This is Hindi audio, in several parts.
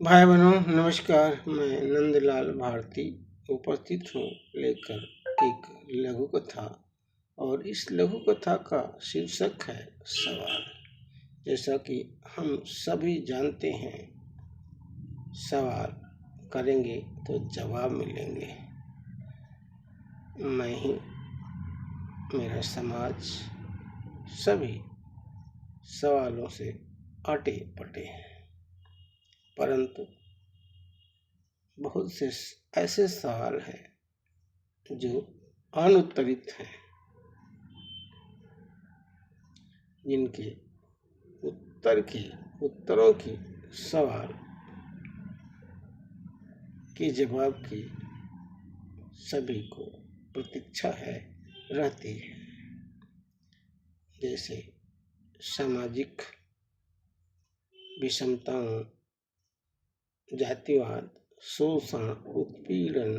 भाई बहनों नमस्कार। मैं नंदलाल भारती उपस्थित हूँ लेकर एक लघु कथा। और इस लघु कथा का शीर्षक है सवाल। जैसा कि हम सभी जानते हैं, सवाल करेंगे तो जवाब मिलेंगे। मैं ही, मेरा समाज, सभी सवालों से अटे पटे हैं, परंतु बहुत से ऐसे सवाल हैं जो अनुत्तरित हैं, जिनके उत्तरों की सवाल के जवाब की सभी को प्रतीक्षा रहती है। जैसे सामाजिक विषमताओं, जातिवाद, शोषण, उत्पीड़न,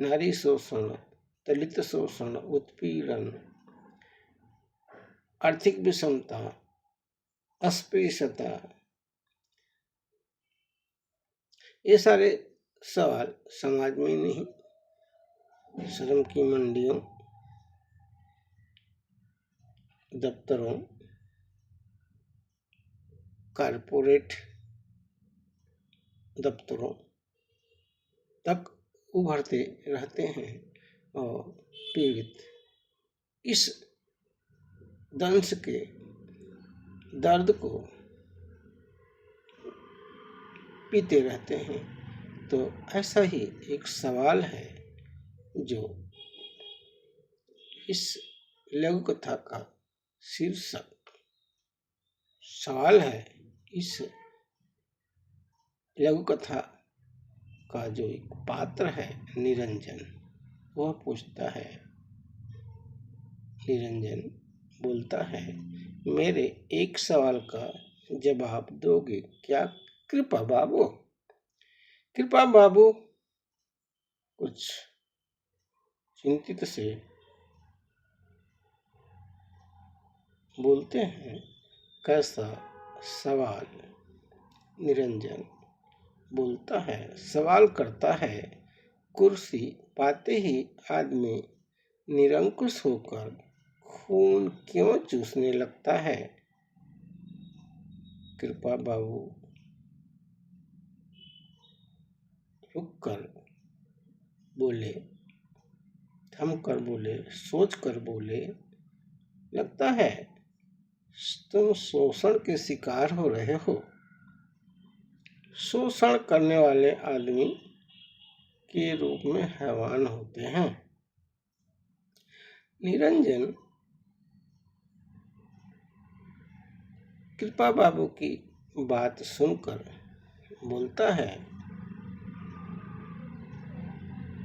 नारी शोषण, दलित शोषण, उत्पीड़न, आर्थिक विषमता, अस्पृश्यता, ये सारे सवाल समाज में नहीं, श्रम की मंडियों, दफ्तरों, कारपोरेट दफ्तरों तक उभरते रहते हैं और पीड़ित इस दंश के दर्द को पीते रहते हैं। तो ऐसा ही एक सवाल है जो इस लघु कथा का शीर्षक सवाल है। इस लघु कथा का जो एक पात्र है निरंजन, वह पूछता है, निरंजन बोलता है, मेरे एक सवाल का जवाब दोगे क्या कृपा बाबू? कृपा बाबू कुछ चिंतित से बोलते हैं, कैसा सवाल? निरंजन बोलता है, सवाल करता है, कुर्सी पाते ही आदमी निरंकुश होकर खून क्यों चूसने लगता है? कृपा बाबू रुक कर बोले, थम कर बोले, सोच कर बोले, लगता है तुम शोषण के शिकार हो रहे हो। शोषण करने वाले आदमी के रूप में हैवान होते हैं। निरंजन कृपा बाबू की बात सुनकर बोलता है,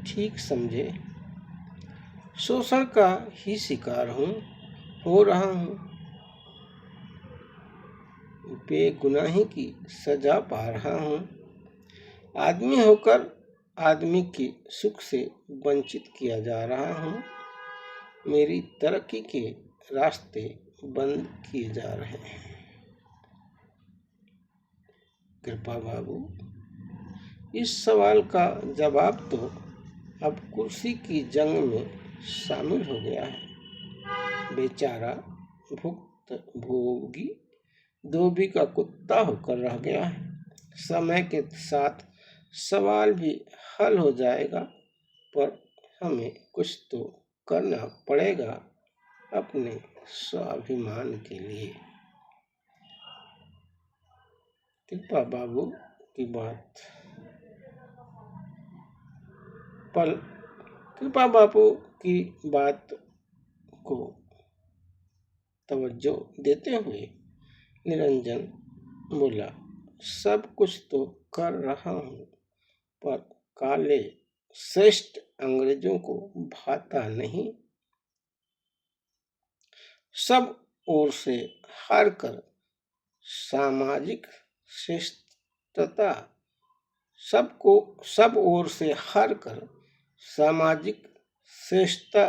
ठीक समझे, शोषण का ही शिकार हो रहा हूँ, बेगुनाही की सजा पा रहा हूँ, आदमी होकर आदमी के सुख से वंचित किया जा रहा हूँ, मेरी तरक्की के रास्ते बंद किए जा रहे हैं। कृपा बाबू इस सवाल का जवाब तो अब कुर्सी की जंग में शामिल हो गया है। बेचारा भुक्तभोगी धोबी का कुत्ता होकर रह गया है। समय के साथ सवाल भी हल हो जाएगा, पर हमें कुछ तो करना पड़ेगा अपने स्वाभिमान के लिए। कृपा बाबू की बात पर कृपा बाबू की बात को तवज्जो देते हुए निरंजन बोला, सब कुछ तो कर रहा हूँ, पर काले श्रेष्ठ अंग्रेजों को भाता नहीं। सब ओर से हार कर सामाजिक श्रेष्ठता सब ओर से हार कर सामाजिक श्रेष्ठता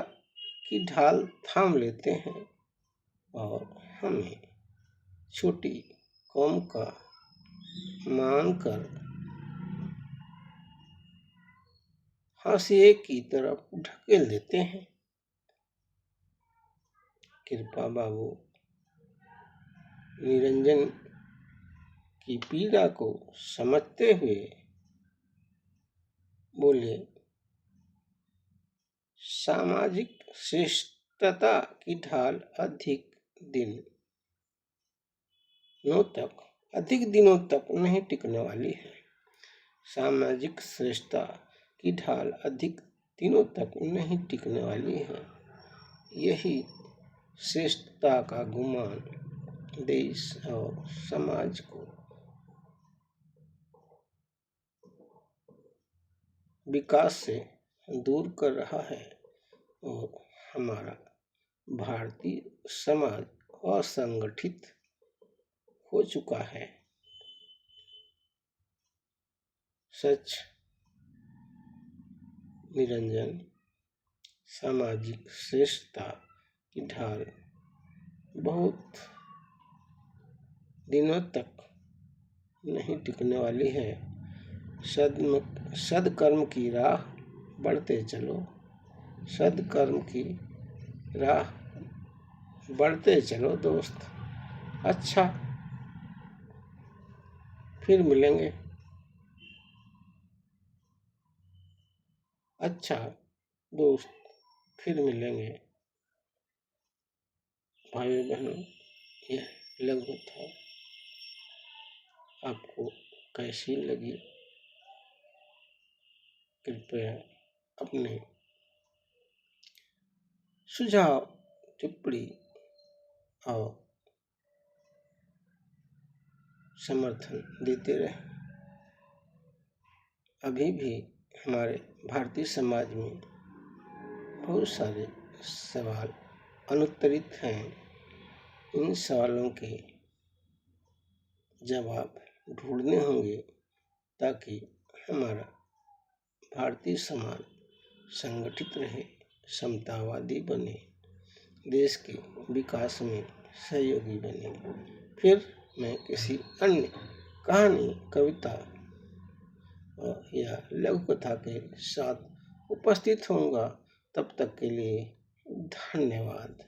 की ढाल थाम लेते हैं और हमें छोटी कौम का मानकर हाशिए की तरफ ढकेल देते हैं। कृपा बाबू निरंजन की पीड़ा को समझते हुए बोले, सामाजिक श्रेष्ठता की ढाल अधिक दिनों तक नहीं टिकने वाली है। सामाजिक श्रेष्ठता की ढाल अधिक दिनों तक नहीं टिकने वाली है। यही श्रेष्ठता का गुमान देश और समाज को विकास से दूर कर रहा है और हमारा भारतीय समाज असंगठित हो चुका है। सच निरंजन, सामाजिक श्रेष्ठता की ढाल बहुत दिनों तक नहीं टिकने वाली है। सदकर्म की राह बढ़ते चलो, सदकर्म की राह बढ़ते चलो दोस्त। अच्छा, फिर मिलेंगे। अच्छा दोस्त, फिर मिलेंगे। भाइयों बहनों, यह लघु कथा आपको कैसी लगी? कृपया अपने सुझाव, टिप्पणी और समर्थन देते रहे। अभी भी हमारे भारतीय समाज में बहुत सारे सवाल अनुत्तरित हैं। इन सवालों के जवाब ढूंढने होंगे ताकि हमारा भारतीय समाज संगठित रहे, समतावादी बने, देश के विकास में सहयोगी बने। फिर मैं किसी अन्य कहानी, कविता या लघु कथा के साथ उपस्थित होऊंगा। तब तक के लिए धन्यवाद।